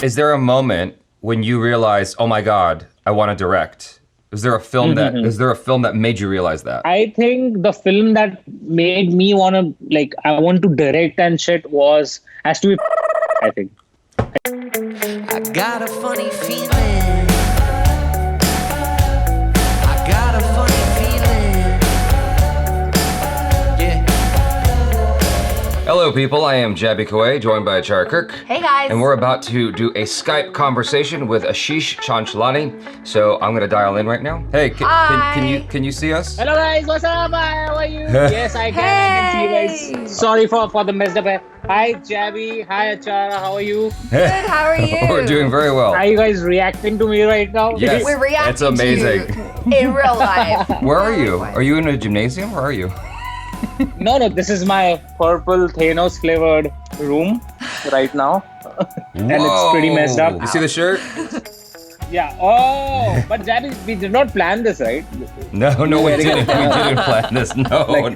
Is there a moment when you realize, oh my God, I want to direct? Is there a film that made you realize that? I think the film that made me want to, like, I want to direct and shit has to be, I think. I got a funny feeling. I got a funny feeling. Yeah. Hello people, I am Jaby Koay, joined by ACHARA KIRK. Hey guys. And we're about to do a Skype conversation with ASHISH CHANCHLANI. So I'm gonna dial in right now. Hey, can you see us? Hello guys, what's up? How are you? Yes, I can see you guys. Sorry for the messed up. Hi Jaby, hi ACHARA, how are you? Good, how are you? We're doing very well. Are you guys reacting to me right now? Yes, we're reacting it's amazing. to you in real life. Where are you? Are you in a gymnasium? Where are you? No, this is my purple Thanos flavored room right now. And it's pretty messed up. You see the shirt? Yeah. Oh, but Jaby, we did not plan this, right? No, we didn't. We didn't plan this. No.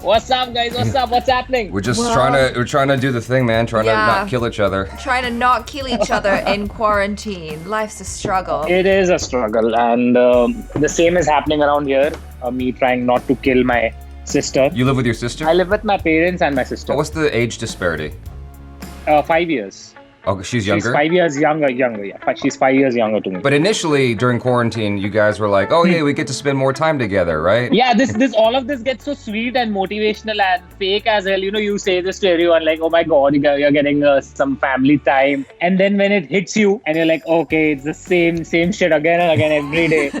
What's up, guys? What's up? What's happening? We're just trying to do the thing, man. Trying to not kill each other. Trying to not kill each other in quarantine. Life's a struggle. It is a struggle, and the same is happening around here. Me trying not to kill my sister. You live with your sister? I live with my parents and my sister. What's the age disparity? 5 years. Oh, she's younger? She's 5 years younger, yeah. She's 5 years younger to me. But initially, during quarantine, you guys were like, oh yeah, we get to spend more time together, right? Yeah, all of this gets so sweet and motivational and fake as hell. You know, you say this to everyone like, oh my God, you're getting some family time. And then when it hits you and you're like, okay, it's the same shit again and again every day.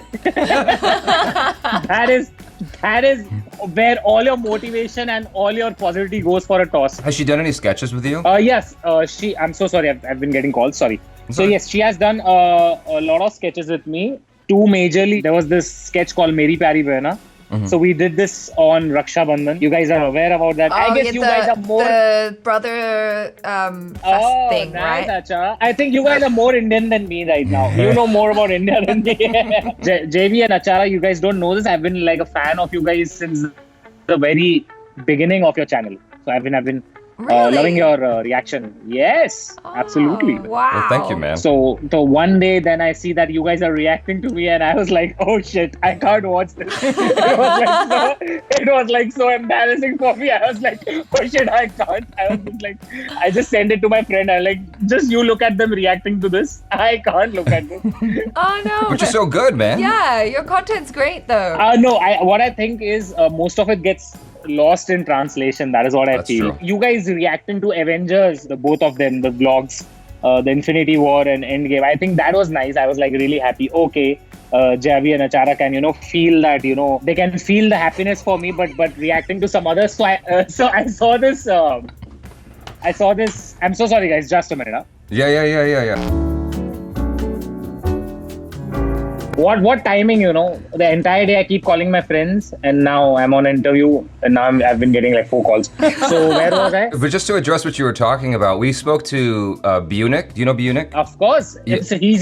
That is where all your motivation and all your positivity goes for a toss. Has she done any sketches with you? Yes. I'm so sorry. I've been getting calls. Sorry. So yes, she has done a lot of sketches with me. Two majorly. There was this sketch called Meri Pyari Behna. So we did this on Raksha Bandhan. You guys are aware about that. I guess you guys are more... The brother fest thing, nice, right? Achha. I think you guys are more Indian than me right now. You know more about India than me. Jaby and ACHARA, you guys don't know this. I've been like a fan of you guys since the very beginning of your channel. So I've been loving your reaction. Yes, absolutely. Wow. Well, thank you, man. So one day then I see that you guys are reacting to me and I was like, oh shit, I can't watch this. It was like so embarrassing for me. I was like, oh shit, I can't. I was just like, I just sent it to my friend. I like, just you look at them reacting to this. I can't look at this. Oh no. Which is so good, man. Yeah, your content's great though. No, what I think is most of it gets lost in translation. That is what I feel. True. You guys reacting to Avengers, the both of them, the vlogs, the Infinity War and Endgame. I think that was nice. I was like really happy. Okay, Jaby and ACHARA can feel that they can feel the happiness for me, but reacting to some others. So I saw this. I'm so sorry, guys. Just a minute. Huh? Yeah. What timing, the entire day I keep calling my friends and now I'm on an interview and now I've been getting like 4 calls. So where was I? But just to address what you were talking about, we spoke to Bunik. Do you know Bunik? Of course. Yeah. He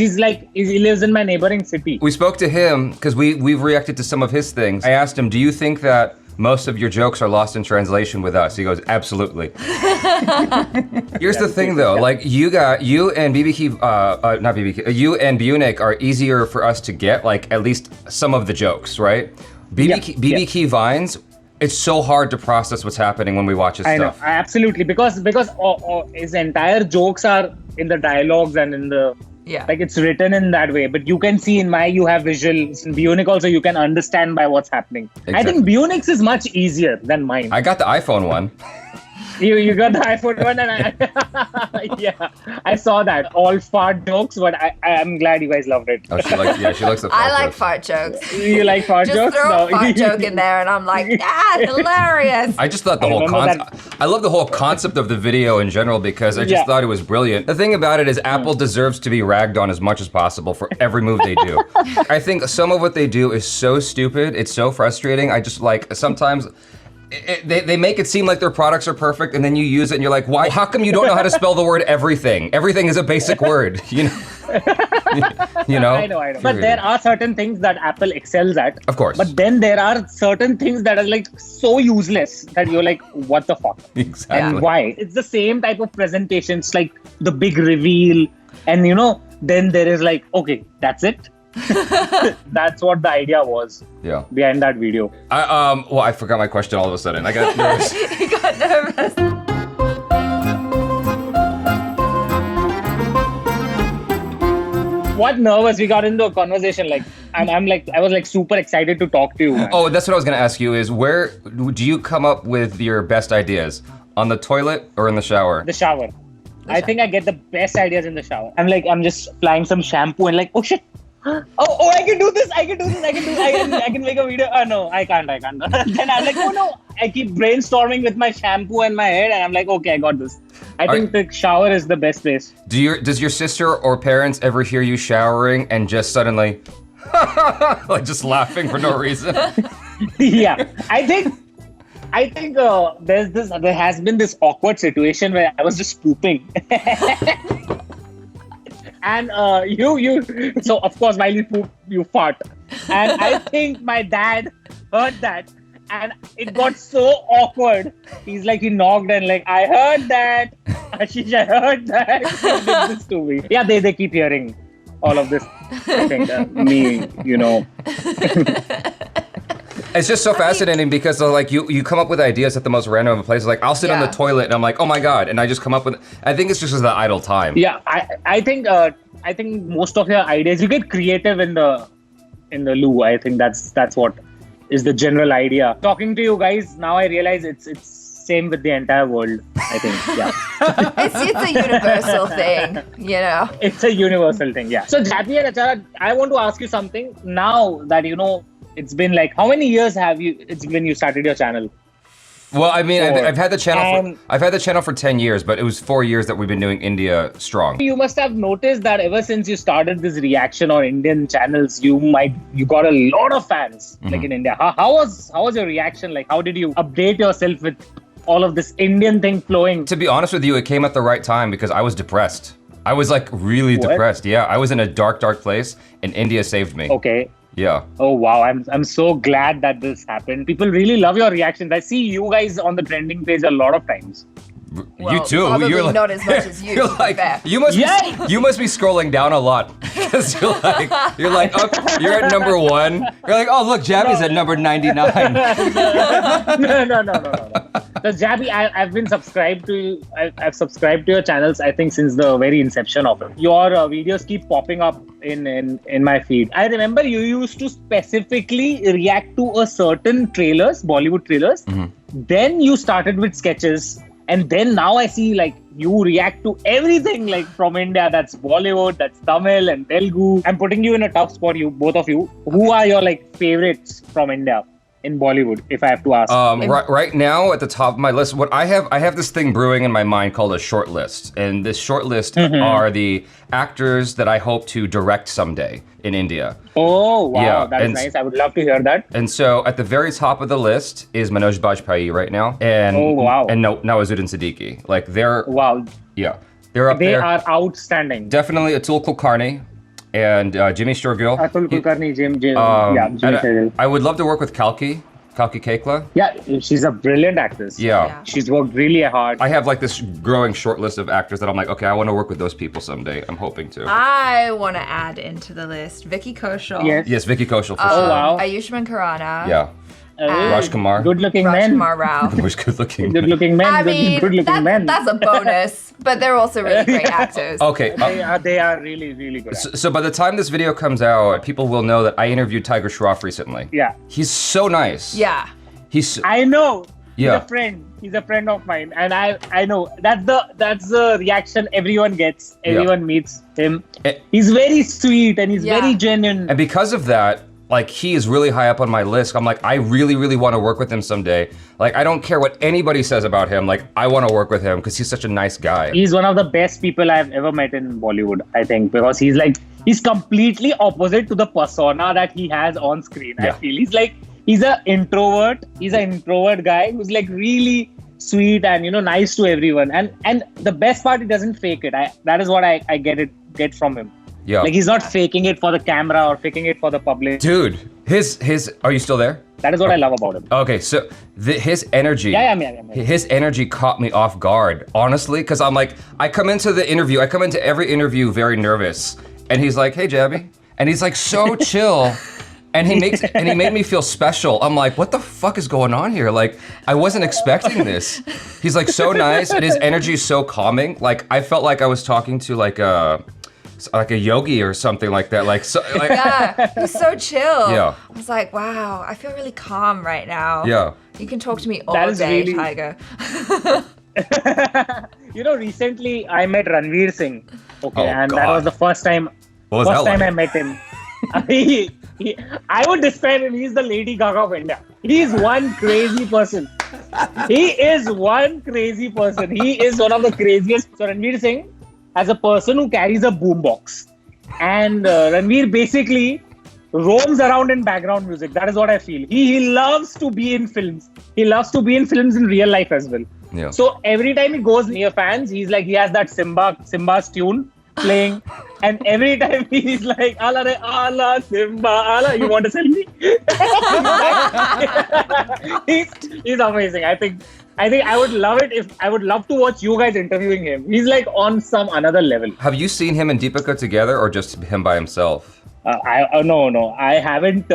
lives in my neighboring city. We spoke to him because we've reacted to some of his things. I asked him, do you think that most of your jokes are lost in translation with us? He goes, absolutely. Here's the thing though, like you and you and Bunik are easier for us to get, like at least some of the jokes, right? BB Key Vines, it's so hard to process what's happening when we watch his stuff. I know, absolutely, because his entire jokes are in the dialogues and in the like it's written in that way, but you can see you have visuals. In Bunik also you can understand by what's happening. Exactly. I think Bunik's is much easier than mine. I got the iPhone one. You got the iPhone one and I saw that. All fart jokes, but I'm glad you guys loved it. Oh, she likes the fart jokes. I like fart jokes. You like fart jokes? Just throw a fart joke in there and I'm like, hilarious. I just thought the whole concept, I love the whole concept of the video in general because I just thought it was brilliant. The thing about it is Apple deserves to be ragged on as much as possible for every move they do. I think some of what they do is so stupid, it's so frustrating. I just like, sometimes, they make it seem like their products are perfect and then you use it and you're like, why? How come you don't know how to spell the word everything? Everything is a basic word, You know? I know. But there are certain things that Apple excels at. Of course. But then there are certain things that are like so useless that you're like, what the fuck? Exactly. And why? It's the same type of presentation. It's like the big reveal. And then there is like, okay, that's it. That's what the idea was behind that video. I forgot my question all of a sudden. I got nervous. He got nervous. What nervous? We got into a conversation. Like I was like super excited to talk to you. Man. Oh, that's what I was gonna ask you is where do you come up with your best ideas? On the toilet or in the shower? The shower. I think I get the best ideas in the shower. I'm just applying some shampoo and like, oh shit. Oh, I can do this. I can make a video. Oh no, I can't. Then I'm like, oh no. I keep brainstorming with my shampoo and my hair and I'm like, okay, I got this. I think the shower is the best place. Does your sister or parents ever hear you showering and just suddenly like just laughing for no reason? Yeah. I think there has been this awkward situation where I was just pooping. And so of course while you poop, you fart. And I think my dad heard that and it got so awkward. He knocked and like, I heard that. Ashish, I heard that. He did this to me. Yeah, they keep hearing all of this. I think me. It's just so fascinating because like you come up with ideas at the most random places. Like I'll sit on the toilet and I'm like, oh my god, and I just come up with. I think it's just the idle time. Yeah, I think most of your ideas you get creative in the loo. I think that's what is the general idea. Talking to you guys now, I realize it's same with the entire world. I think It's a universal thing, It's a universal thing. Yeah. So Jaby and ACHARA, I want to ask you something now that it's been like, how many years it's been you started your channel? Well, I mean, I've had the channel. I've had the channel for 10 years, but it was 4 years that we've been doing India strong. You must have noticed that ever since you started this reaction on Indian channels, you got a lot of fans like in India. How was your reaction? Like, how did you update yourself with all of this Indian thing flowing? To be honest with you, it came at the right time because I was depressed. I was like really depressed. Yeah, I was in a dark place, and India saved me. Okay. Yeah. Oh wow, I'm so glad that this happened. People really love your reactions. I see you guys on the trending page a lot of times. Well, you too. Probably you're like, not as much as you. You're like, you must be scrolling down a lot because you're like up. You're at number 1. You're like, oh look, Jaby's at number 99. No. So Jaby, I've been subscribed to. I've subscribed to your channels. I think since the very inception of it. Your videos keep popping up in my feed. I remember you used to specifically react to a certain trailers, Bollywood trailers. Then you started with sketches. And then now I see like you react to everything like from India. That's Bollywood, that's Tamil and Telugu. I'm putting you in a tough spot, both of you. Who are your like favorites from India in Bollywood, if I have to ask? Right now at the top of my list, what I have this thing brewing in my mind called a short list. And this short list are the actors that I hope to direct someday in India. Oh, wow. That is nice. I would love to hear that. And so at the very top of the list is Manoj Bajpayee right now. And, and Nawazuddin Siddiqui. Like they're... Wow. Yeah. They're up there. They are outstanding. Definitely Atul Kulkarni and Jimmy Sturgill. Atul Kulkarni, Jimmy I would love to work with Kalki Kekla. Yeah, she's a brilliant actress. Yeah. She's worked really hard. I have like this growing short list of actors that I'm like, okay, I want to work with those people someday. I'm hoping to. I want to add into the list Vicky Kaushal. Yes, Vicky Kaushal for sure. Oh, wow. Ayushman Khurrana. Yeah. Raj Kumar. Good-looking men. Kumar Rao. Good-looking. Good-looking men. I mean, good-looking men. That's a bonus, but they're also really great actors. Okay. They are really, really good. So by the time this video comes out, people will know that I interviewed Tiger Shroff recently. Yeah. He's so nice. Yeah. I know. Yeah. He's a friend of mine, and I know that's the reaction everyone gets. Everyone meets him. He's very sweet and he's very genuine. And because of that, like he is really high up on my list. I'm like, I really, really want to work with him someday. Like I don't care what anybody says about him. Like I want to work with him because he's such a nice guy. He's one of the best people I've ever met in Bollywood, I think, because he's completely opposite to the persona that he has on screen. I feel he's an introvert. He's an introvert guy who's like really sweet and nice to everyone. And the best part, he doesn't fake it. That is what I get from him. Yeah. Like he's not faking it for the camera or faking it for the public. Dude, his are you still there? That is what I love about him. Okay, so his energy, Yeah. his energy caught me off guard, honestly, because I'm like, I come into every interview very nervous, and he's like, hey, Jaby, and he's like so chill, and he made me feel special. I'm like, what the fuck is going on here? Like, I wasn't expecting this. He's like so nice, and his energy is so calming. Like, I felt like I was talking to like a yogi or something like that. Yeah, he's so chill. Yeah. I was like, wow, I feel really calm right now. Yeah. You can talk to me all That is day, really- Tiger. Recently I met Ranveer Singh. Okay, Oh, and God. that was the first time. What was that like? I met him. I would describe him. He's the Lady Gaga of India. He's one crazy person. He is one crazy person. He is one of the craziest. So Ranveer Singh, as a person who carries a boombox, and Ranveer basically roams around in background music. That is what I feel. He loves to be in films. He loves to be in films in real life as well. Yeah. So every time he goes near fans, he's like, he has that Simba's tune playing, and every time he's like, "Ala re ala Simba ala." You want to sell me? he's amazing. I think I would love it if I would love to watch you guys interviewing him. He's like on some another level. Have you seen him and Deepika together, or just him by himself? No, I haven't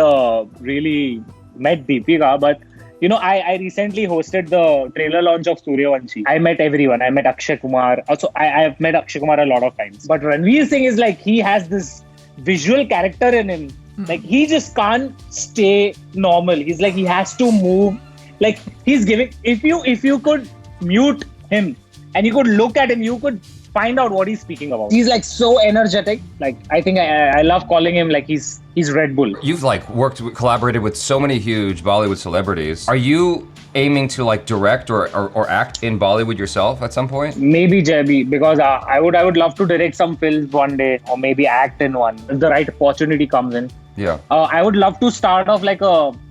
really met Deepika, but I recently hosted the trailer launch of Suryavanshi. I met everyone. I met Akshay Kumar. Also, I have met Akshay Kumar a lot of times. But Ranveer Singh is like, he has this visual character in him. Like, he just can't stay normal. He's like, he has to move. Like, he's giving, if you could mute him and you could look at him, you could find out what he's speaking about. He's like so energetic. Like, I think I love calling him like he's Red Bull. You've like collaborated with so many huge Bollywood celebrities. Are you aiming to like direct or act in Bollywood yourself at some point? Maybe Jaby, because I would love to direct some films one day, or maybe act in one if the right opportunity comes in. Yeah. I would love to start off like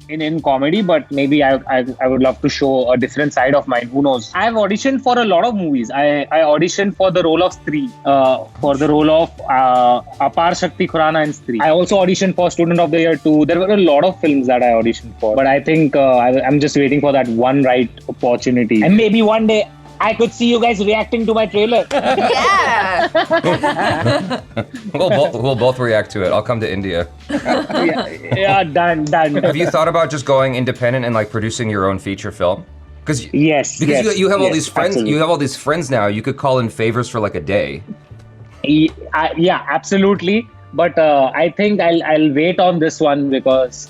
in comedy, but maybe I would love to show a different side of mine. Who knows? I've auditioned for a lot of movies. I auditioned for the role of Stree, for the role of Apar Shakti Khurana in Stree. I also auditioned for Student of the Year 2. There were a lot of films that I auditioned for, but I think I'm just waiting for that one right opportunity. And maybe one day I could see you guys reacting to my trailer. Yeah. We'll both react to it. I'll come to India. yeah, done. Have you thought about just going independent and like producing your own feature film? Yes. You have all these friends. Absolutely. You have all these friends now. You could call in favors for like a day. Yeah, absolutely. But I think I'll wait on this one, because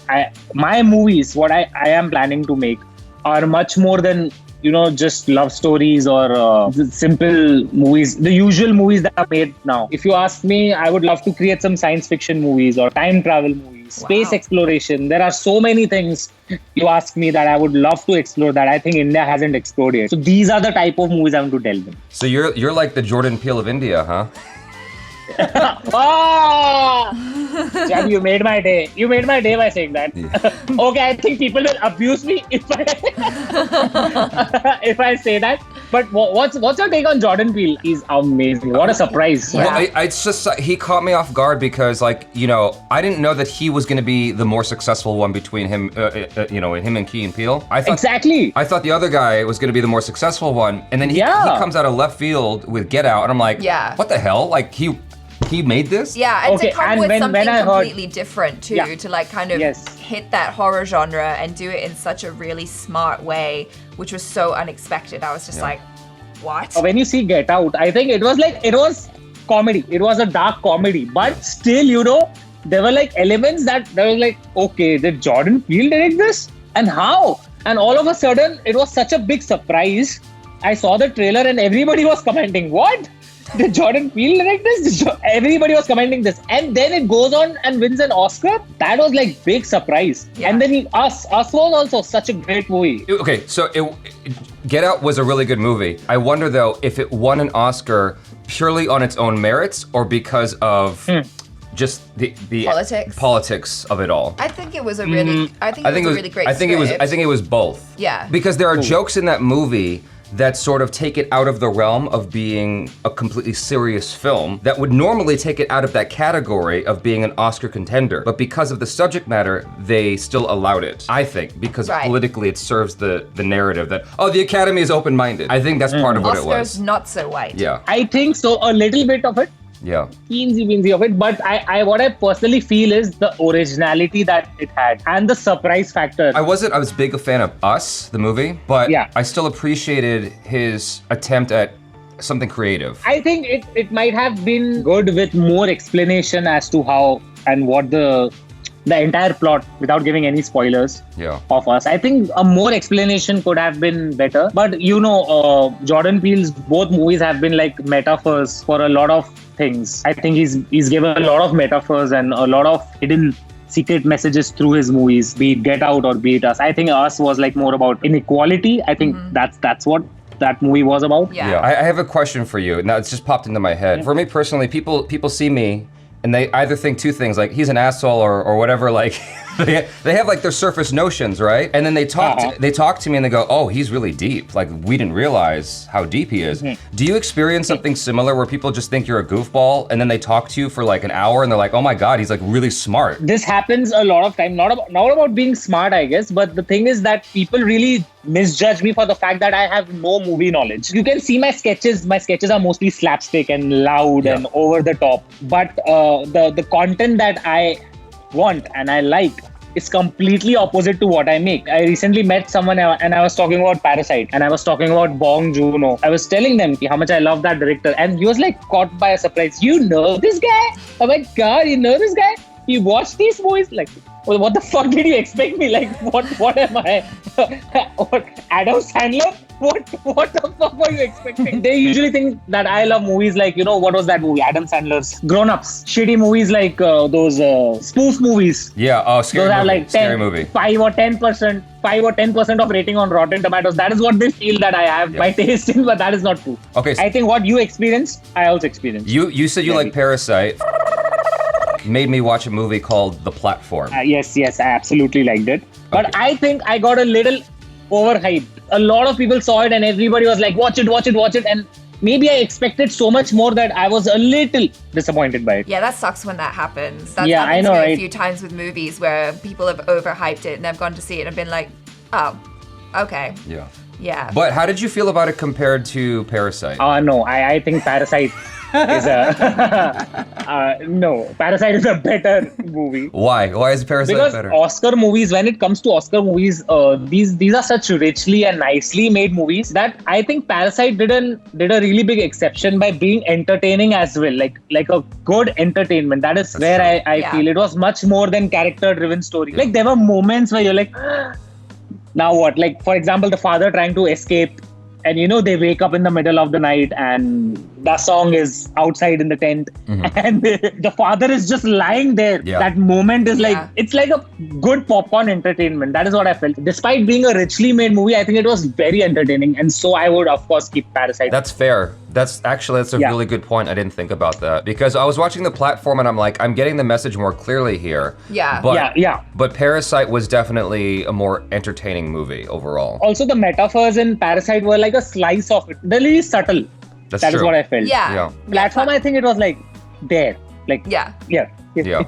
my movies, what I am planning to make, are much more than just love stories or simple movies, the usual movies that are made now. If you ask me, I would love to create some science fiction movies or time travel movies, space exploration. There are so many things you ask me that I would love to explore that I think India hasn't explored yet. So these are the type of movies I want to delve in. So you're like the Jordan Peele of India, huh? Jab, you made my day. You made my day by saying that. Yeah. Okay, I think people will abuse me if I say that. But what's your take on Jordan Peele? He's amazing. What a surprise. Well, it's just he caught me off guard because I didn't know that he was going to be the more successful one between him, him and Key and Peele. Exactly. I thought the other guy was going to be the more successful one, and then he comes out of left field with Get Out, and I'm like, what the hell? Like he made this? Yeah, and to come with something completely different too, to like kind of hit that horror genre and do it in such a really smart way, which was so unexpected. I was just like, what? When you see Get Out, I think it was comedy. It was a dark comedy, but still, there were like elements that were like, okay, did Jordan Peele direct this? And how? And all of a sudden, it was such a big surprise. I saw the trailer and everybody was commenting, what? Did Jordan Peele direct this? Everybody was commenting this. And then it goes on and wins an Oscar. That was like big surprise. Yeah. And then Us was also such a great movie. Okay, so Get Out was a really good movie. I wonder though if it won an Oscar purely on its own merits or because of just the politics of it all. I think it was a really, I think it was a really great script. I think it was both. Yeah. Because there are jokes in that movie that sort of take it out of the realm of being a completely serious film that would normally take it out of that category of being an Oscar contender. But because of the subject matter, they still allowed it, I think, because politically it serves the narrative that, oh, the Academy is open-minded. I think that's part of what it was. Oscar's not so white. Yeah. I think so, a little bit of it. Yeah. Teensy of it, but I what I personally feel is the originality that it had and the surprise factor. I was big a fan of Us, the movie, but I still appreciated his attempt at something creative. I think it might have been good with more explanation as to how and what the entire plot, without giving any spoilers of Us. I think a more explanation could have been better. But Jordan Peele's both movies have been like metaphors for a lot of things. I think he's given a lot of metaphors and a lot of hidden secret messages through his movies, be it Get Out or be it Us. I think Us was like more about inequality. I think that's what that movie was about. Yeah. I have a question for you. Now it's just popped into my head. For me personally, people see me and they either think two things, like he's an asshole or whatever, like they have like their surface notions, right? And then they talk to me and they go, oh, he's really deep. Like we didn't realize how deep he is. Do you experience something similar where people just think you're a goofball and then they talk to you for like an hour and they're like, oh my God, he's like really smart? This happens a lot of time, not about being smart, I guess, but the thing is that people really misjudge me for the fact that I have no movie knowledge. You can see my sketches. My sketches are mostly slapstick and loud and over the top. But the content that I want and I like is completely opposite to what I make. I recently met someone and I was talking about Parasite and I was talking about Bong Joon-ho. I was telling them how much I love that director and he was like caught by a surprise. You know this guy? Oh my God, you know this guy? You watch these movies? Like, well, what the fuck did you expect me? Like, what am I? What, Adam Sandler? What the fuck were you expecting? They usually think that I love movies like, what was that movie? Adam Sandler's Grown Ups. Shitty movies like those spoof movies. Yeah, scary those movie. Are like scary movie. 5 or 10% of rating on Rotten Tomatoes. That is what they feel that I have my taste in, but that is not true. Okay. I think what you experienced, I also experienced. You said you like Parasite. Made me watch a movie called The Platform. Yes, I absolutely liked it. But I think I got a little overhyped. A lot of people saw it and everybody was like, watch it. And maybe I expected so much more that I was a little disappointed by it. Yeah, that sucks when that happens. That's I know, right? A few times with movies where people have overhyped it and they've gone to see it and been like, oh, okay. Yeah. But how did you feel about it compared to Parasite? No, I think Parasite is Parasite is a better movie. Why? Why is Parasite better? Because Oscar movies, when it comes to Oscar movies, these are such richly and nicely made movies that I think Parasite did a really big exception by being entertaining as well, like a good entertainment. That's where I feel it was much more than character-driven story. Like there were moments where you're like, now what? Like for example, the father trying to escape. And they wake up in the middle of the night and the song is outside in the tent and the father is just lying there. Yeah. That moment is like, it's like a good popcorn entertainment. That is what I felt. Despite being a richly made movie, I think it was very entertaining. And so I would, of course, keep Parasite. That's fair. That's a really good point. I didn't think about that because I was watching The Platform and I'm like, I'm getting the message more clearly here. Yeah. But Parasite was definitely a more entertaining movie overall. Also, the metaphors in Parasite were like a slice of it. They're really subtle. That is what I felt. Yeah. Platform, I think it was like there. Like Yeah. Here you go.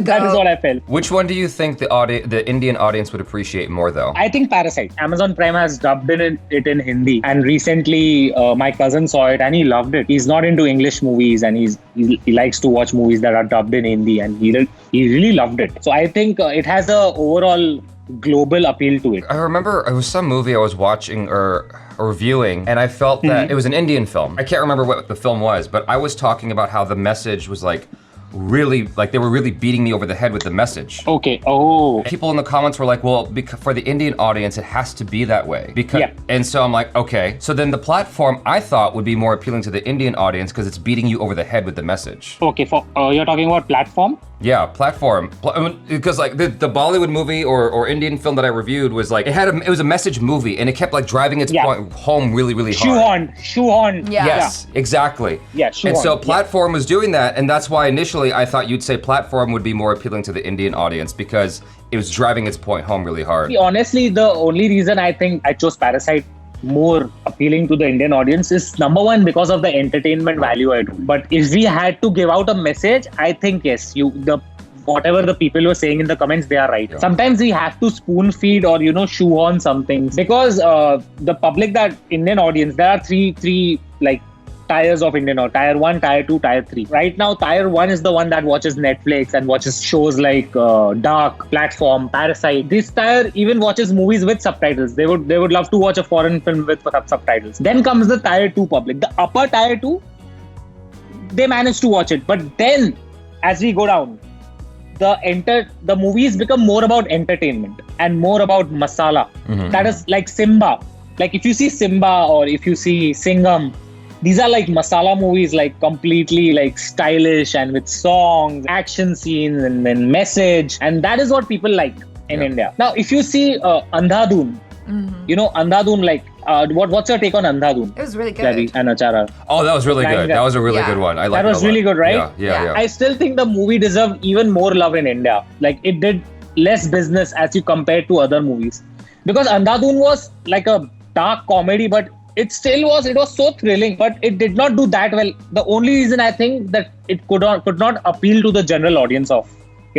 That is what I felt. Which one do you think the Indian audience would appreciate more though? I think Parasite. Amazon Prime has dubbed it in Hindi. And recently, my cousin saw it and he loved it. He's not into English movies and he likes to watch movies that are dubbed in Hindi and he really loved it. So I think it has a overall global appeal to it. I remember it was some movie I was watching or reviewing and I felt that it was an Indian film. I can't remember what the film was, but I was talking about how the message was like really, like they were really beating me over the head with the message. Okay. Oh. People in the comments were like, well, for the Indian audience, it has to be that way. And so I'm like, okay. So then The Platform, I thought would be more appealing to the Indian audience because it's beating you over the head with the message. Okay, you're talking about Platform? Yeah, Platform. Because like the Bollywood movie or Indian film that I reviewed was like, it was a message movie and it kept like driving its point home really, really hard. Shoehorn. Yeah. Yes, exactly. Yeah, shoehorn. And so Platform was doing that and that's why initially I thought you'd say Platform would be more appealing to the Indian audience because it was driving its point home really hard. Honestly, the only reason I think I chose Parasite more appealing to the Indian audience is number one because of the entertainment value I do. But if we had to give out a message, I think yes, whatever the people were saying in the comments, they are right. Yeah. Sometimes we have to spoon feed or shoehorn some things because the public, that Indian audience, there are three like tiers of Indian, or tier 1, tier 2, tier 3. Right now, tier 1 is the one that watches Netflix and watches shows like Dark, Platform, Parasite. This tier even watches movies with subtitles. They would love to watch a foreign film with subtitles. Then comes the tier 2 public. The upper tier 2, they manage to watch it. But then, as we go down, the movies become more about entertainment and more about masala. Mm-hmm. That is like Simba. Like if you see Simba or if you see Singham, these are like masala movies, like completely like stylish and with songs, action scenes and then message. And that is what people like in India. Now, if you see Andhadhun, Andhadhun, like what's your take on Andhadhun? It was really good. Jaby and ACHARA. Oh, that was really good. That was a really good one. I liked it. That was really good, right? Yeah. I still think the movie deserved even more love in India. Like it did less business as you compare to other movies. Because Andhadhun was like a dark comedy, but it was so thrilling, but it did not do that well. The only reason I think that it could not appeal to the general audience of,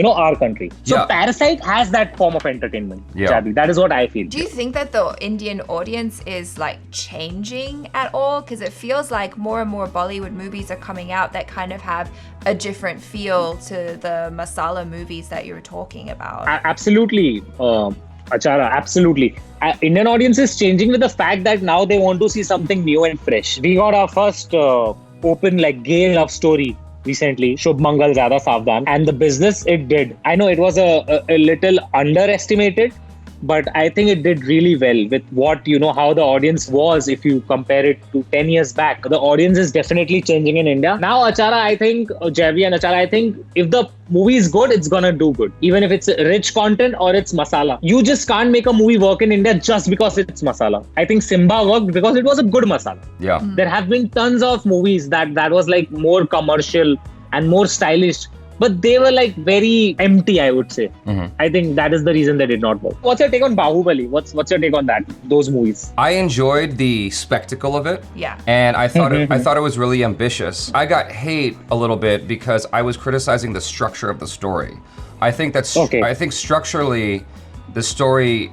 our country. So Parasite has that form of entertainment, Jaby. That is what I feel. Do you think that the Indian audience is like changing at all? Because it feels like more and more Bollywood movies are coming out that kind of have a different feel to the masala movies that you're talking about. Absolutely. ACHARA, absolutely. Indian audience is changing with the fact that now they want to see something new and fresh. We got our first open like gay love story recently, Shubh Mangal Zyada Savdhan, and the business it did. I know it was a little underestimated, but I think it did really well with what, how the audience was if you compare it to 10 years back. The audience is definitely changing in India. Now, ACHARA, I think, Jaby and ACHARA, I think if the movie is good, it's gonna do good. Even if it's rich content or it's masala. You just can't make a movie work in India just because it's masala. I think Simba worked because it was a good masala. Yeah. There have been tons of movies that was like more commercial and more stylish, but they were like very empty, I would say. Mm-hmm. I think that is the reason they did not work. What's your take on Bahubali? What's your take on those movies? I enjoyed the spectacle of it. Yeah. And I thought it was really ambitious. I got hate a little bit because I was criticizing the structure of the story. I think structurally the story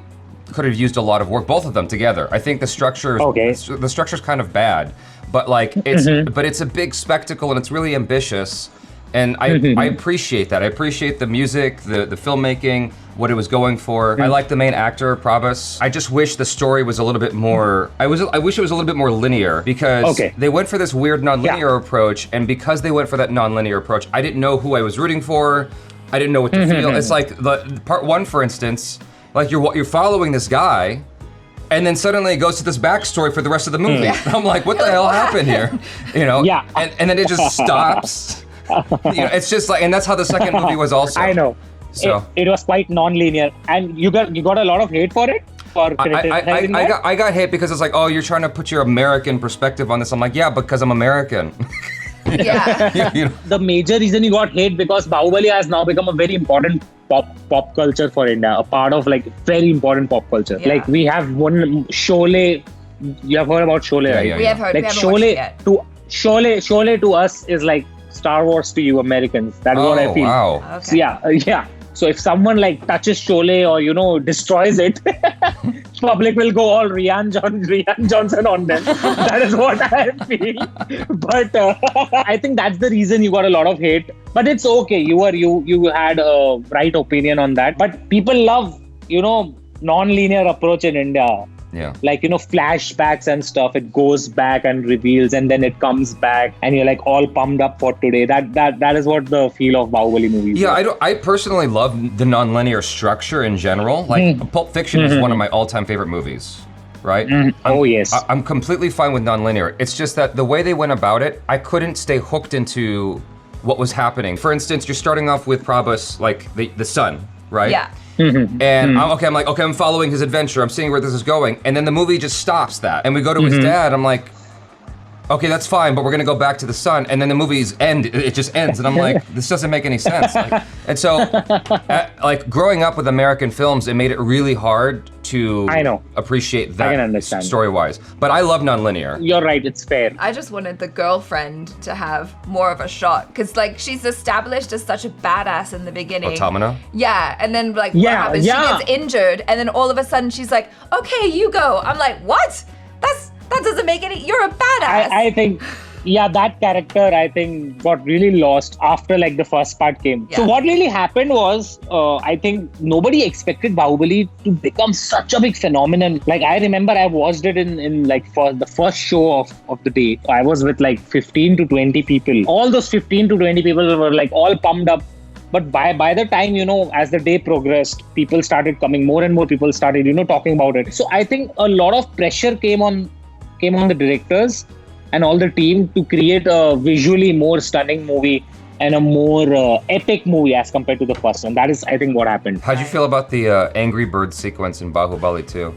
could have used a lot of work, both of them together. I think the structure is kind of bad, but like it's a big spectacle and it's really ambitious. And I appreciate that. I appreciate the music, the filmmaking, what it was going for. I like the main actor, Prabhas. I just wish the story was a little bit more, I wish it was a little bit more linear because they went for this weird non-linear approach. And because they went for that non-linear approach, I didn't know who I was rooting for. I didn't know what to feel. It's like the part 1, for instance, like you're following this guy, and then suddenly it goes to this backstory for the rest of the movie. I'm like, what the hell happened here? And then it just stops. It's just like, and that's how the second movie was also. I know. So it was quite non-linear, and you got a lot of hate for it. I got hate because it's like, oh, you're trying to put your American perspective on this. I'm like, yeah, because I'm American. Yeah. The major reason you got hate because Bahubali has now become a very important pop culture for India, a part of like very important pop culture. Yeah. Like we have one Sholay. You have heard about Sholay, right? We have heard. Like Sholay to us is like Star Wars to you Americans. That's what I feel. Wow. Okay. So, so if someone like touches Sholay or destroys it, public will go all Rian Johnson on them. That is what I feel. But I think that's the reason you got a lot of hate. But it's okay. You had a right opinion on that. But people love non-linear approach in India. Yeah. Like, flashbacks and stuff. It goes back and reveals and then it comes back and you're like all pumped up for today. That is what the feel of Bahubali movies is. I personally love the non-linear structure in general. Like Pulp Fiction is one of my all-time favorite movies. Right? Yes. I'm completely fine with non-linear. It's just that the way they went about it, I couldn't stay hooked into what was happening. For instance, you're starting off with Prabhas, like the son, right? Yeah. And I'm following his adventure. I'm seeing where this is going. And then the movie just stops that. And we go to his dad. I'm like, okay, that's fine, but we're gonna go back to the son. And then the movie's end. It just ends. And I'm like, this doesn't make any sense. And so, growing up with American films, it made it really hard to I know. appreciate I that can understand. story-wise. But I love nonlinear. You're right, it's fair. I just wanted the girlfriend to have more of a shot because, like, she's established as such a badass in the beginning. Automata? Yeah, and then like Yeah, what happens? yeah. She gets injured, and then all of a sudden she's like, "Okay, you go." I'm like, "What? That doesn't make any. You're a badass." I think, yeah, that character I think got really lost after like the first part came. Yeah. So what really happened was, I think nobody expected Bahubali to become such a big phenomenon. Like I remember I watched it in like for the first show of the day. I was with like 15 to 20 people. All those 15 to 20 people were like all pumped up. But by the time, as the day progressed, people started coming, more and more people started, talking about it. So I think a lot of pressure came on the directors and all the team to create a visually more stunning movie and a more epic movie as compared to the first one. That is, I think, what happened. How'd you feel about the Angry Bird sequence in Bahubali 2?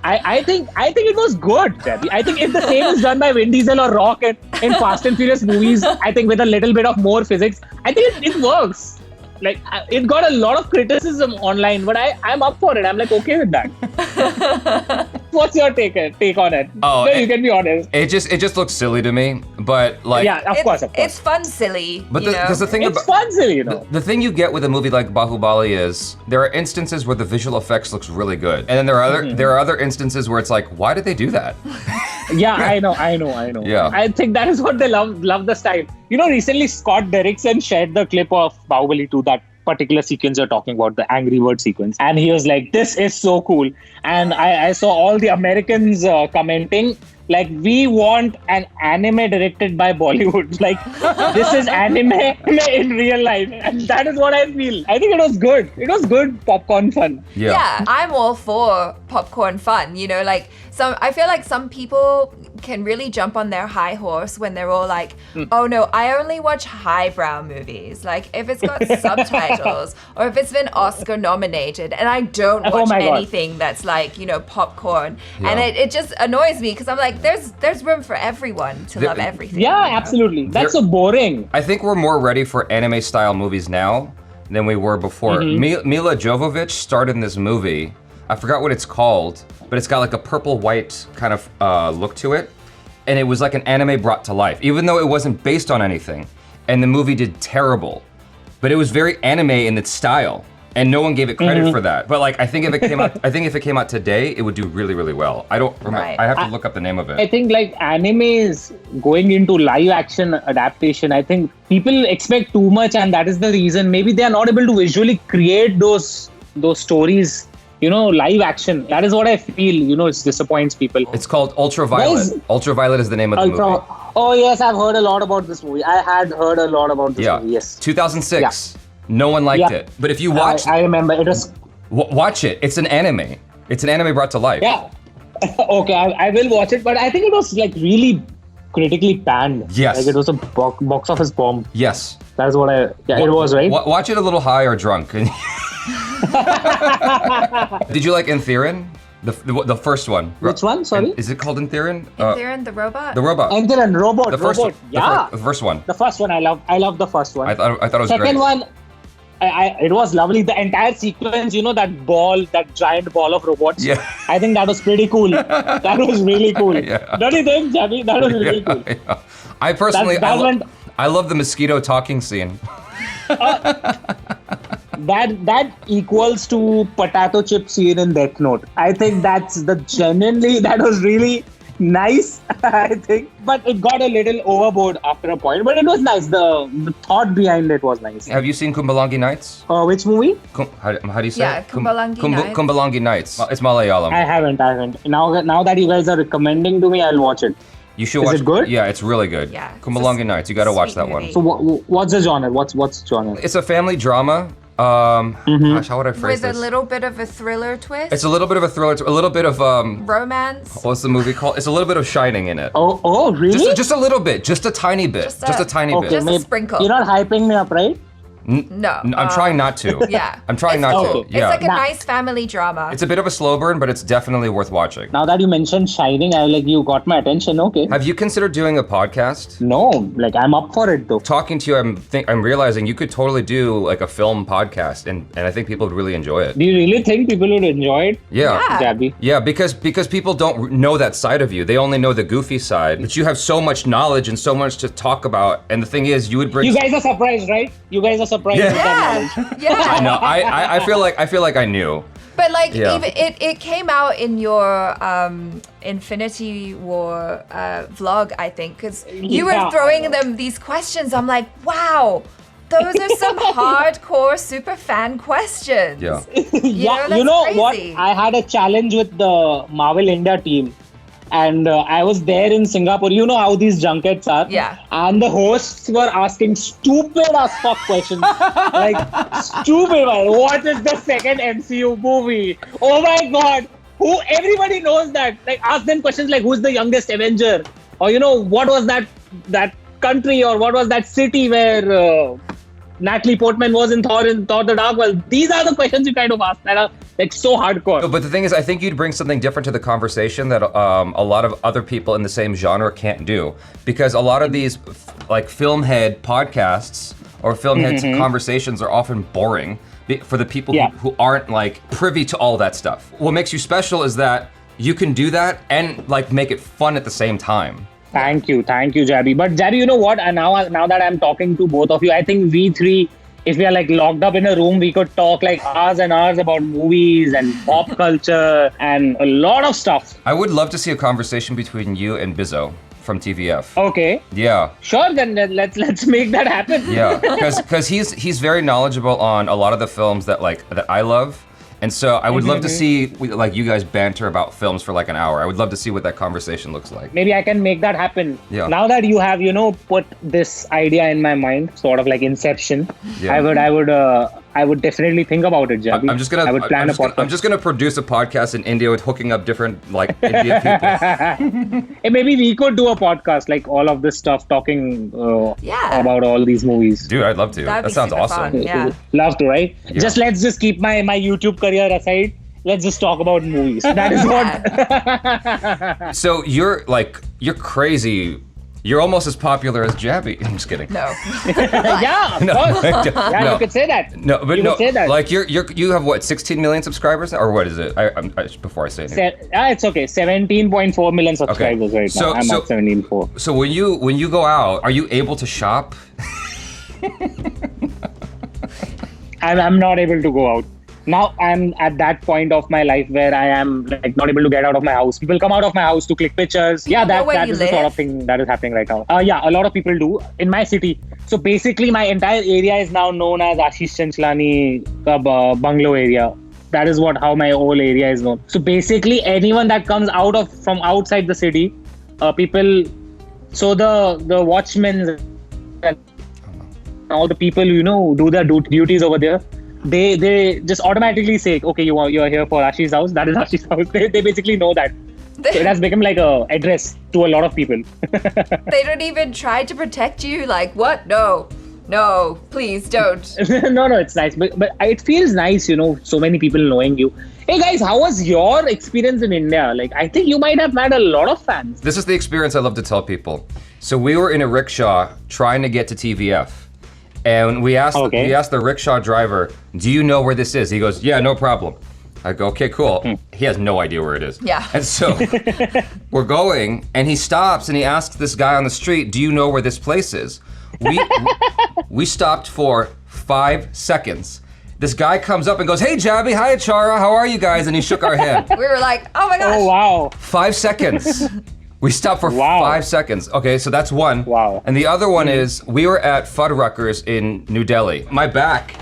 I think it was good, Jaby. I think if the same is done by Vin Diesel or Rock in Fast and Furious movies, I think with a little bit of more physics, I think it works. Like, it got a lot of criticism online, but I'm up for it. I'm like, okay with that. What's your take on it? Oh, You can be honest. It just looks silly to me, but like Yeah, of course. It's fun, silly. But you know? because the thing It's about fun, silly, the thing you get with a movie like Bahubali is there are instances where the visual effects looks really good, and then there are other instances where it's like, why did they do that? Yeah, I know. Yeah. I think that is what they love the style. Recently Scott Derrickson shared the clip of Bahubali 2, that particular sequence you're talking about, the Angry Bird sequence. And he was like, this is so cool. And I saw all the Americans commenting, like, we want an anime directed by Bollywood. Like, this is anime in real life. And that is what I feel. I think it was good. It was good popcorn fun. Yeah, I'm all for popcorn fun. Like I feel like some people can really jump on their high horse when they're all like, oh no, I only watch highbrow movies. Like if it's got subtitles or if it's been Oscar nominated, and I don't watch anything that's like, popcorn. Yeah. And it just annoys me because I'm like, there's room for everyone to love everything. Yeah, absolutely. That's so boring. I think we're more ready for anime style movies now than we were before. Mila Jovovich starred in this movie. I forgot what it's called, but it's got like a purple-white kind of look to it. And it was like an anime brought to life, even though it wasn't based on anything. And the movie did terrible. But it was very anime in its style. And no one gave it credit for that. But like, I think if it came out today, it would do really, really well. I don't remember. Right. I have to look up the name of I it. think like anime is going into live action adaptation. I think people expect too much, and that is the reason maybe they are not able to visually create those stories, live action. That is what I feel, it disappoints people. It's called Ultraviolet. Guys- Ultraviolet is the name of the movie. Oh yes, I've heard a lot about this movie. I had heard a lot about this movie, yes. 2006. No one liked it. But if you watch I remember it was... watch it. It's an anime. It's an anime brought to life. Yeah. Okay, I will watch it, but I think it was like really critically panned. Yes. Like it was a box office bomb. Yes. That's what it was, right? Watch it a little high or drunk. Did you like Enthiran? The first one. Which one? Sorry? Is it called Enthiran? Enthiran, the robot? The robot. Enthiran, robot. The first one. Yeah. The first one. The first one, I love the first one. I thought it was Second great. one, it was lovely. The entire sequence, that giant ball of robots. Yeah. I think that was pretty cool. That was really cool. Yeah. Don't you think, Jaby? That was really cool. Yeah. I personally, I love the mosquito talking scene. That equals to potato chip scene in Death Note. I think that was really nice, I think. But it got a little overboard after a point. But it was nice. The thought behind it was nice. Have you seen Kumbalangi Nights? Which movie? How do you say Yeah, it? Kumbalangi Nights. Kumbalangi Nights. It's Malayalam. I haven't. Now that you guys are recommending to me, I'll watch it. You should watch. Is it good? Yeah, it's really good. Yeah. Kumbalangi Nights. You got to watch sweet that one. movie. So what's the genre? What's genre? It's a family drama. Gosh, how would I phrase With this? a little bit of a thriller twist. It's a little bit of a thriller. A little bit of romance. what's the movie called? It's a little bit of Shining in it. Oh, really? Just a little bit. Just a tiny bit. Just a tiny bit. Just a maybe- sprinkle. You're not hyping me up, right? No. I'm trying not to. Yeah. I'm trying It's not cool. to. Yeah. It's like a nice family drama. It's a bit of a slow burn, but it's definitely worth watching. Now that you mentioned Shining, you got my attention. Okay. Have you considered doing a podcast? No, like I'm up for it though. Talking to you, I'm realizing you could totally do like a film podcast, and I think people would really enjoy it. Do you really think people would enjoy it? Yeah. Jaby? Yeah, because people don't know that side of you. They only know the goofy side. But you have so much knowledge and so much to talk about. And the thing is, you would bring. You guys are surprised, right? You guys are surprised with that knowledge. Yeah. I know. I feel like I knew. But like Yeah. even it came out in your Infinity War vlog, I think, because you were Yeah. throwing them these questions. I'm like, wow, those are some hardcore super fan questions. Yeah. Yeah, that's you know crazy. what? I had a challenge with the Marvel India team. And I was there in Singapore. You know how these junkets are. Yeah. And the hosts were asking stupid as fuck questions. Like, stupid. What is the second MCU movie? Oh my god. Everybody knows that. Like, ask them questions like, who's the youngest Avenger? Or, what was that country or what was that city where Natalie Portman was in Thor the Dark World? These are the questions you kind of ask that are like so hardcore. But the thing is, I think you'd bring something different to the conversation that a lot of other people in the same genre can't do. Because a lot of these like film head podcasts or film head conversations are often boring for the people who aren't like privy to all that stuff. What makes you special is that you can do that and like make it fun at the same time. Thank you, Jaby. But Jaby, you know what? And now that I'm talking to both of you, I think we three, if we are like locked up in a room, we could talk like hours and hours about movies and pop culture and a lot of stuff. I would love to see a conversation between you and Bizzo from TVF. Okay. Yeah. Sure, then let's make that happen. Yeah, because he's very knowledgeable on a lot of the films that I love. And so I would love to see like you guys banter about films for like an hour. I would love to see what that conversation looks like. Maybe I can make that happen. Yeah. Now that you have, put this idea in my mind, sort of like Inception, Yeah. I would definitely think about it, Jaby. I would plan a podcast. I'm just gonna produce a podcast in India with hooking up different like Indian people. Hey, maybe we could do a podcast like all of this stuff, talking about all these movies. Dude, I'd love to. That'd That be sounds super awesome. fun. Yeah. Love to, right? Yeah. Let's keep my YouTube career aside. Let's just talk about movies. That is what. So you're crazy. You're almost as popular as Jaby. I'm just kidding. No. Yeah, of course. Yeah, no. you could say that. No, but you no. could say that. Like you have what, 16 million subscribers, or what is it? Before I say anything. It's okay. 17.4 million subscribers right now. I'm at 17.4. So when you go out, are you able to shop? I'm not able to go out. Now I'm at that point of my life where I am like not able to get out of my house. People come out of my house to click pictures. Yeah, that is the sort of thing that is happening right now. Yeah, a lot of people do in my city. So basically, my entire area is now known as ASHISH CHANCHLANI bungalow area. That is how my whole area is known. So basically, anyone that comes from outside the city, people. So the watchmen and all the people who do their duties over there. They just automatically say, okay, you're here for Ashish's house. That is Ashish's house. They basically know that. So it has become like a address to a lot of people. They don't even try to protect you. Like, what? No, please don't. No, it's nice. But it feels nice, so many people knowing you. Hey guys, how was your experience in India? Like, I think you might have had a lot of fans. This is the experience I love to tell people. So we were in a rickshaw trying to get to TVF. And we asked the rickshaw driver, do you know where this is? He goes, yeah, no problem. I go, okay, cool. He has no idea where it is. Yeah. And so we're going, and he stops and he asks this guy on the street, do you know where this place is? We stopped for 5 seconds. This guy comes up and goes, hey, Jaby, hi, ACHARA, how are you guys? And he shook our hand. We were like, oh my gosh. Oh, wow. 5 seconds. We stopped for 5 seconds. Okay, so that's one. Wow. And the other one is, we were at Fuddruckers in New Delhi. My back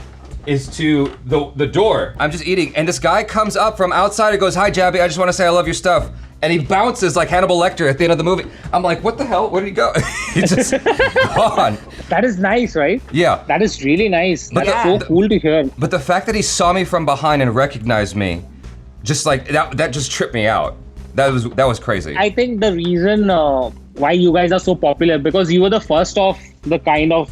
is to the door. I'm just eating, and this guy comes up from outside and goes, hi, Jaby, I just want to say I love your stuff. And he bounces like Hannibal Lecter at the end of the movie. I'm like, what the hell? Where did he go? He's just gone. That is nice, right? Yeah. That is really nice. But That's so cool to hear. But the fact that he saw me from behind and recognized me, just like, that just tripped me out. That was crazy. I think the reason why you guys are so popular, because you were the first of the kind of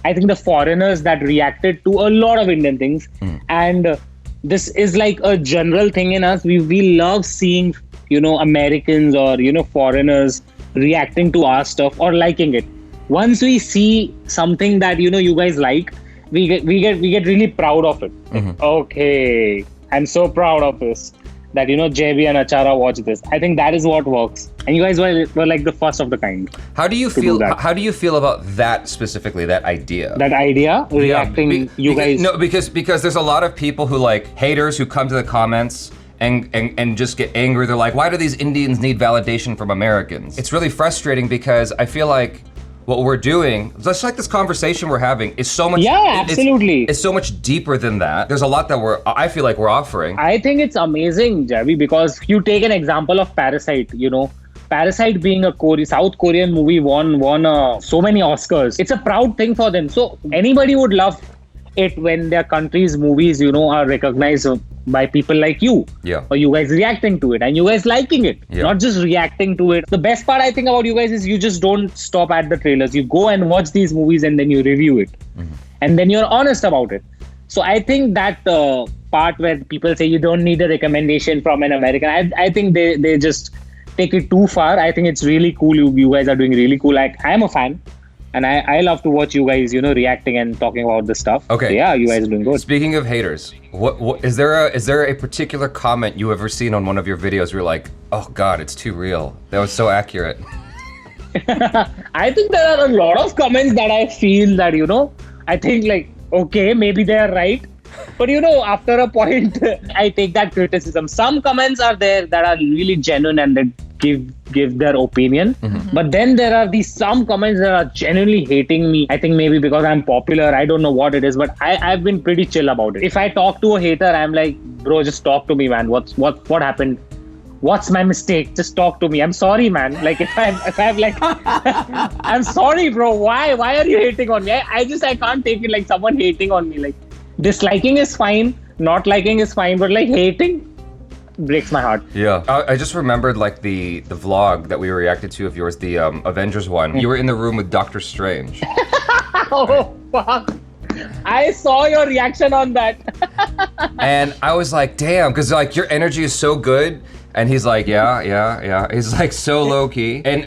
I think the foreigners that reacted to a lot of Indian things. And this is like a general thing in us. We love seeing, Americans or, foreigners reacting to our stuff or liking it. Once we see something that, you guys like, we get really proud of it. Okay, I'm so proud of this. That, Jaby and ACHARA watch this. I think that is what works. And you guys were like the first of the kind. How do you feel? How do you feel about that specifically? That idea? That idea reacting. Guys. No, because there's a lot of people who like haters who come to the comments and just get angry. They're like, why do these Indians need validation from Americans? It's really frustrating because I feel like what we're doing, just like this conversation we're having, is so much. Yeah, absolutely. It's so much deeper than that. There's a lot that I feel like we're offering. I think it's amazing, Jaby, because you take an example of Parasite. Parasite being a South Korean movie won so many Oscars. It's a proud thing for them. So anybody would love it when their country's movies, are recognized by people like you. Yeah. Or you guys reacting to it and you guys liking it. Yeah. Not just reacting to it. The best part I think about you guys is you just don't stop at the trailers. You go and watch these movies and then you review it. And then you're honest about it. So I think that part where people say you don't need a recommendation from an American, I think they just take it too far. I think it's really cool. You guys are doing really cool. Like, I'm a fan. And I love to watch you guys, reacting and talking about this stuff. Okay. So yeah, you guys are doing good. Speaking of haters, what is there a particular comment you ever seen on one of your videos where you're like, oh God, it's too real. That was so accurate. I think there are a lot of comments that I feel that, I think like, okay, maybe they are right. But after a point, I take that criticism. Some comments are there that are really genuine and that give their opinion. But then there are some comments that are genuinely hating me. I think maybe because I'm popular, I don't know what it is, but I've been pretty chill about it. If I talk to a hater, I'm like, bro, just talk to me, man. What happened? What's my mistake? Just talk to me. I'm sorry, man. Like if I'm like, I'm sorry, bro. Why are you hating on me? I can't take it like someone hating on me. Like disliking is fine, not liking is fine, but like hating breaks my heart. Yeah. I just remembered like the vlog that we reacted to of yours, the Avengers one. You were in the room with Doctor Strange. Oh, fuck. I saw your reaction on that. And I was like, damn, because like your energy is so good. And he's like, yeah. He's like so low key. And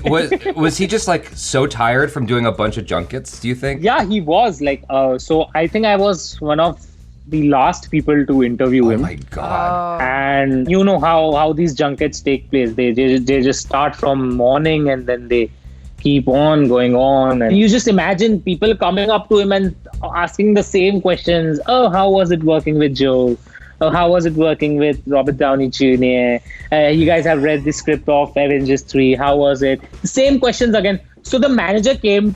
was he just like so tired from doing a bunch of junkets, do you think? Yeah, he was like, so I think I was one of the last people to interview him. Oh my God. And you know how these junkets take place. They just start from morning and then they keep on going on. And you just imagine people coming up to him and asking the same questions. Oh, how was it working with Joe? Oh, how was it working with Robert Downey Jr.? You guys have read the script of Avengers 3. How was it? The same questions again. So the manager came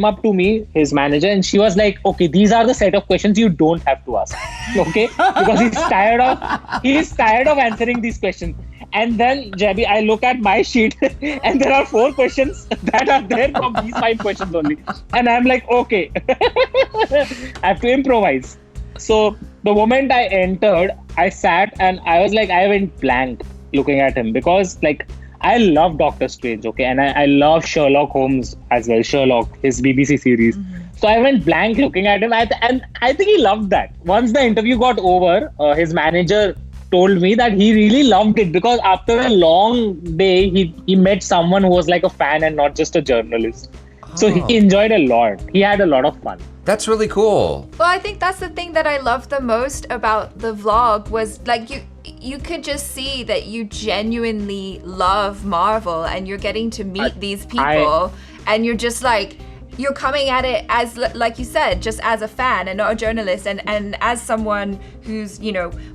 up to me, his manager, and she was like, okay, these are the set of questions you don't have to ask. Okay? Because he's tired of answering these questions. And then, Jaby, I look at my sheet and there are 4 questions that are there from these 5 questions only. And I'm like, okay, I have to improvise. So the moment I entered, I sat and I was like, I went blank looking at him because like, I love Doctor Strange, okay? And I love Sherlock Holmes as well, Sherlock, his BBC series. So I went blank looking at him and I think he loved that. Once the interview got over, his manager told me that he really loved it because after a long day, he met someone who was like a fan and not just a journalist. So he enjoyed a lot. He had a lot of fun. That's really cool. Well, I think that's the thing that I loved the most about the vlog was like you could just see that you genuinely love Marvel and you're getting to meet these people and you're just like, you're coming at it as, like you said, just as a fan and not a journalist and as someone who's,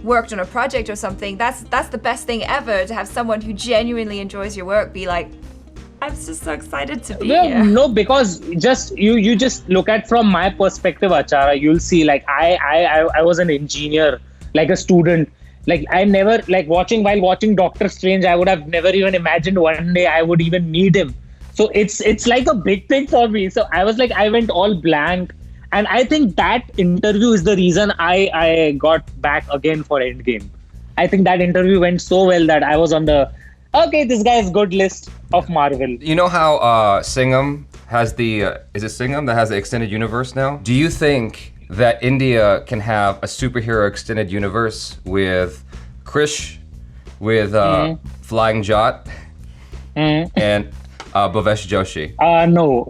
worked on a project or something. That's the best thing ever, to have someone who genuinely enjoys your work be like, I'm just so excited to be here. No, because just you just look at from my perspective, ACHARA, you'll see like I was an engineer, like a student. Like I never while watching Doctor Strange, I would have never even imagined one day I would even meet him. So it's like a big thing for me. So I was like, I went all blank. And I think that interview is the reason I got back again for Endgame. I think that interview went so well that I was on the okay, this guy has good list of Marvel. You know how Singham has the, is it Singham that has the extended universe now? Do you think that India can have a superhero extended universe with Krish, with Flying Jot, and Bhavesh Joshi?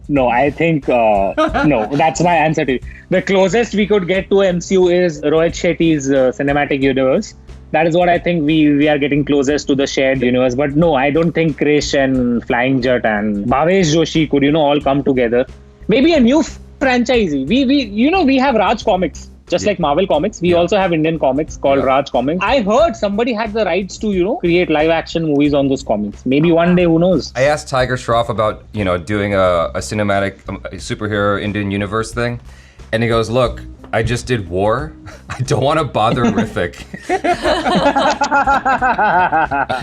No, I think, no, that's my answer to you. The closest we could get to MCU is Rohit Shetty's cinematic universe. That is what I think we are getting closest to the shared universe. But no, I don't think Krish and Flying Jut and Bhavesh Joshi could, all come together. Maybe a new franchise. We have Raj Comics. Just like Marvel Comics, we also have Indian comics called Raj Comics. I heard somebody had the rights to, create live action movies on those comics. Maybe one day, who knows? I asked Tiger Shroff about, doing a cinematic superhero Indian universe thing. And he goes, look, I just did War. I don't want to bother Rithik.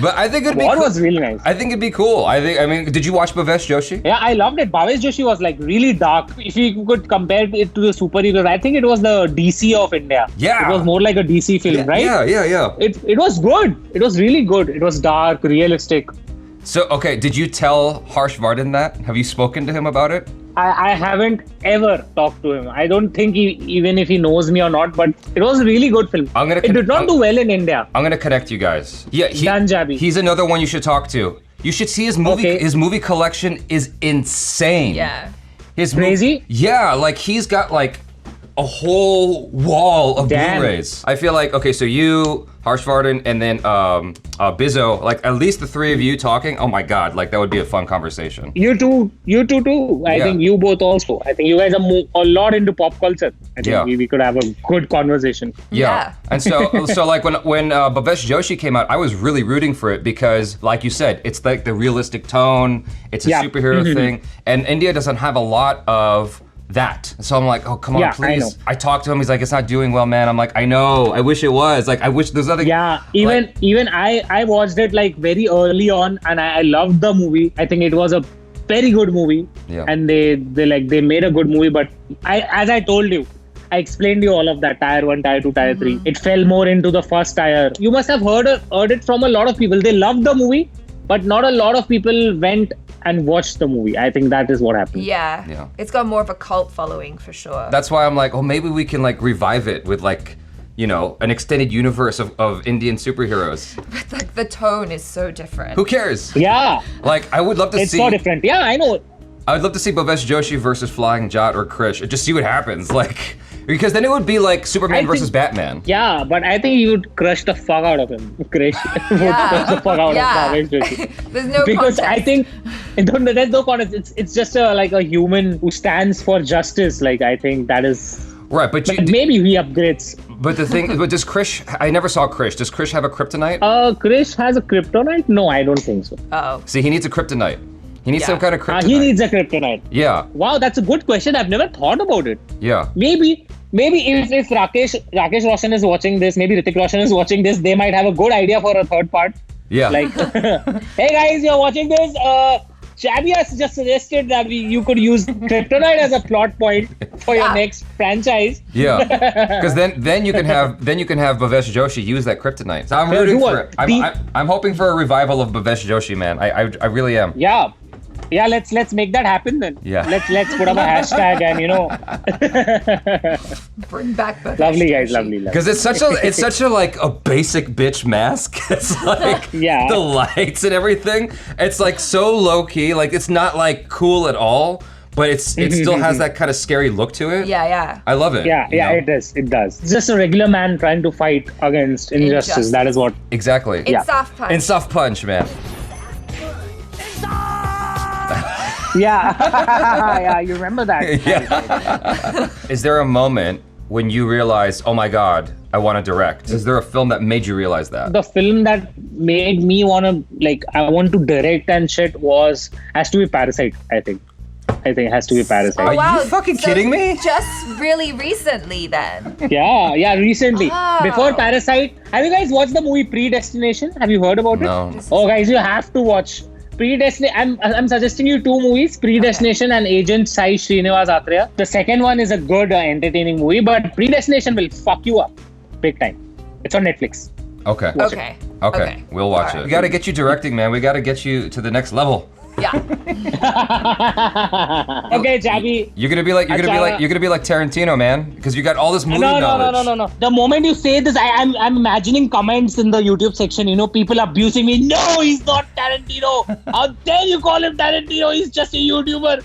But I think it'd be War cool. was really nice. I think it'd be cool. I mean, did you watch Bhavesh Joshi? Yeah, I loved it. Bhavesh Joshi was like really dark. If you could compare it to the superheroes, I think it was the DC of India. Yeah. It was more like a DC film, right? Yeah. It was good. It was really good. It was dark, realistic. So, okay, did you tell Harsh Vardhan that? Have you spoken to him about it? I haven't ever talked to him. I don't think even if he knows me or not, but it was a really good film. It did not do well in India. I'm gonna connect you guys. Yeah, Done, Jaby. He's another one you should talk to. You should see his movie. Okay. His movie collection is insane. Yeah. His Crazy? Yeah, like he's got like a whole wall of Damn. Blu-rays. I feel like, okay, so you, Harsh Vardhan, and then Bizzo, like at least the three of you talking, oh my God, like that would be a fun conversation. You two too. I think you both also. I think you guys are a lot into pop culture. I think we could have a good conversation. Yeah. And so like when Bhavesh Joshi came out, I was really rooting for it because, like you said, it's like the realistic tone, it's a superhero thing, and India doesn't have a lot of that. So I'm like, oh, come on, please. I talked to him, he's like, it's not doing well, man. I'm like, I know, I wish it was. Like, I wish there's other... Yeah, even I watched it like very early on and I loved the movie. I think it was a very good movie. Yeah. And they made a good movie, but as I told you, I explained to you all of that, tier 1, tier 2, tier 3. It fell more into the first tier. You must have heard it from a lot of people. They loved the movie, but not a lot of people went and watched the movie. I think that is what happened. Yeah. It's got more of a cult following for sure. That's why I'm like, oh, maybe we can like revive it with like, an extended universe of Indian superheroes. But like the tone is so different. Who cares? Yeah. Like, I would love to see... It's so different. Yeah, I know. I would love to see Bhavesh Joshi versus Flying Jot or Krish. Just see what happens. Like, because then it would be like Superman versus Batman. Yeah, but I think you would crush the fuck out of him. Krish would crush the fuck out of Bhavesh Joshi. There's no because contest. I think there's no contest. It's just like a human who stands for justice. Like, I think that is... Right, but maybe he upgrades. But the thing, but does Krish? I never saw Krish. Does Krish have a kryptonite? Krish has a kryptonite? No, I don't think so. Oh. See, he needs a kryptonite. He needs some kind of kryptonite. He needs a kryptonite. Yeah. Wow, that's a good question. I've never thought about it. Yeah. Maybe if Rakesh Roshan is watching this, maybe Hrithik Roshan is watching this, they might have a good idea for a third part. Yeah. Like, hey guys, you're watching this. Jaby has just suggested that you could use kryptonite as a plot point for your next franchise. Yeah, because then you can have Bhavesh Joshi use that kryptonite. So I'm rooting for it. I'm hoping for a revival of Bhavesh Joshi, man. I really am. Yeah, let's make that happen then. Yeah. Let's put up a hashtag and bring back Bhavesh lovely guys, Joshi. lovely. Because it's such a like a basic bitch mask. It's like the lights and everything. It's like so low key. Like it's not like cool at all. But it still has that kind of scary look to it. Yeah. I love it. Yeah, it does. It does. It's just a regular man trying to fight against injustice. That is what. Exactly. Insaf Punch. Insaf Punch, man. Yeah, you remember that. Yeah. Is there a moment when you realize, oh my God, I want to direct? Is there a film that made you realize that? The film that made me want to direct and shit has to be Parasite, I think. It has to be Parasite. Oh, wow. Are you fucking kidding me? Just really recently then. Yeah, recently. Oh. Before Parasite, have you guys watched the movie Predestination? Have you heard about it? No. Oh, guys, you have to watch. Predestination. I'm suggesting you two movies, Predestination and Agent Sai Srinivas Atreya. The second one is a good, entertaining movie, but Predestination will fuck you up big time. It's on Netflix. Okay. Watch it. Okay. Okay. We'll watch All it. right. We gotta get you directing, man. We gotta get you to the next level. Yeah. Okay, Jaby. You're gonna be like Tarantino, man, because you got all this movie knowledge. No. The moment you say this, I'm imagining comments in the YouTube section. You know, people abusing me. No, he's not Tarantino. How dare you call him Tarantino? He's just a YouTuber.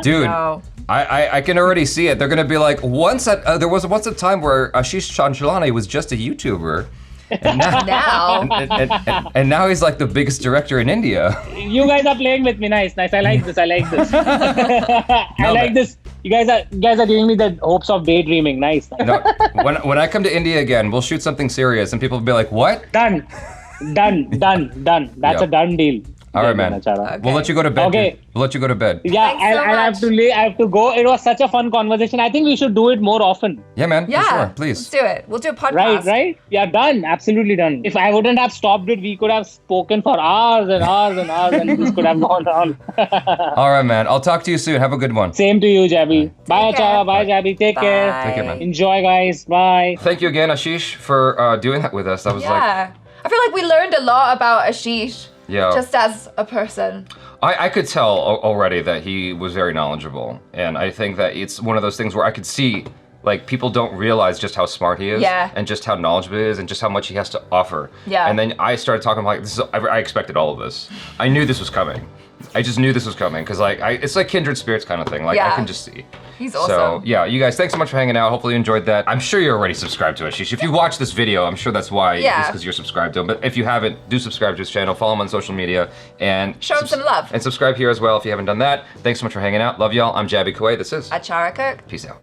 Dude. No. I can already see it. They're gonna be like, there was once a time where ASHISH CHANCHLANI was just a YouTuber, and now, Now. and now he's like the biggest director in India. You guys are playing with me. Nice. I like this. I like this. You guys are giving me the hopes of daydreaming. Nice. No, when I come to India again, we'll shoot something serious, and people will be like, "What?" Done. That's Yep. a done deal. All right, man. Achara. We'll let you go to bed. Okay. Dude. We'll let you go to bed. Yeah, Thanks so I have much. to leave. I have to go. It was such a fun conversation. I think we should do it more often. Yeah, man. Yeah. For sure. Let's Please. do it. We'll do a podcast. Right? Yeah, done. Absolutely done. If I wouldn't have stopped it, we could have spoken for hours and hours and hours, and this could have gone on. All right, man. I'll talk to you soon. Have a good one. Same to you, Jaby. Bye, Take care. Achara. Bye, Jaby. Take care. Bye. Take care, man. Enjoy, guys. Bye. Thank you again, ASHISH, for doing that with us. That was like, Yeah. I feel like we learned a lot about Ashish. Yeah. Just as a person. I could tell already that he was very knowledgeable, and I think that it's one of those things where I could see, like, people don't realize just how smart he is, Yeah. and just how knowledgeable he is, and just how much he has to offer. Yeah. And then I started talking like, I expected all of this. I knew this was coming. I just knew this was coming because it's like kindred spirits kind of thing. Like I Yeah. can just see. He's So awesome. yeah, you guys, thanks so much for hanging out. Hopefully you enjoyed that. I'm sure you're already subscribed to Ashish. If you watch this video, I'm sure that's why. Yeah. It's because you're subscribed to him. But if you haven't, do subscribe to his channel. Follow him on social media and Show him some love. And subscribe here as well if you haven't done that. Thanks so much for hanging out. Love y'all. I'm Jaby Koay. This is ACHARA KIRK. Peace out.